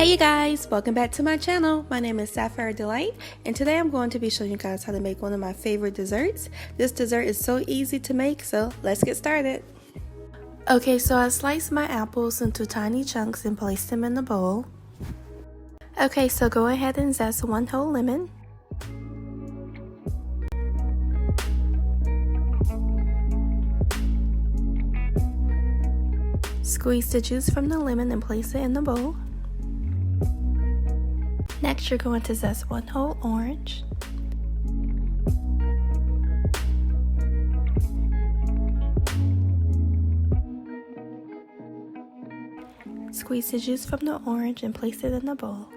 Hey you guys, welcome back to my channel. My name is Sapphire Delight, and today I'm going to be showing you guys how to make one of my favorite desserts. This dessert is so easy to make, so let's get started. Okay, so I sliced my apples into tiny chunks and placed them in the bowl. Okay, so go ahead and zest one whole lemon. Squeeze the juice from the lemon and place it in the bowl. Next, you're going to zest one whole orange. Squeeze the juice from the orange and place it in the bowl.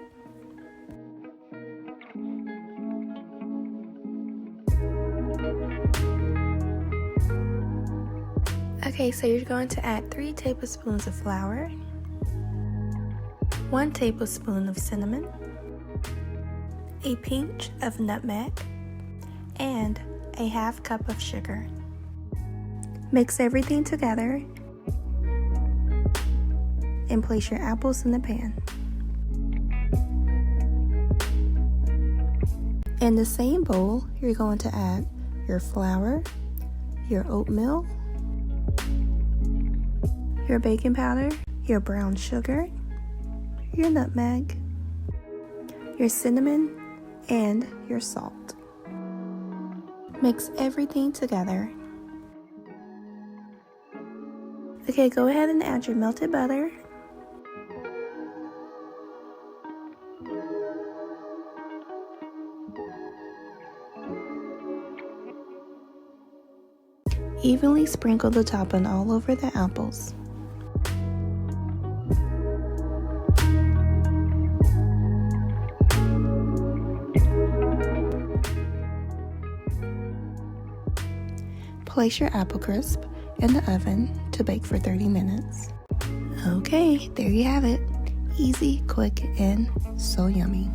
Okay, so you're going to add 3 tablespoons of flour, 1 tablespoon of cinnamon, a pinch of nutmeg, and a half cup of sugar. Mix everything together and place your apples in the pan. In the same bowl, you're going to add your flour, your oatmeal, your baking powder, your brown sugar, your nutmeg, your cinnamon, and your salt. Mix everything together. Okay, go ahead and add your melted butter. Evenly sprinkle the topping all over the apples. Place your apple crisp in the oven to bake for 30 minutes. Okay, there you have it. Easy, quick, and so yummy.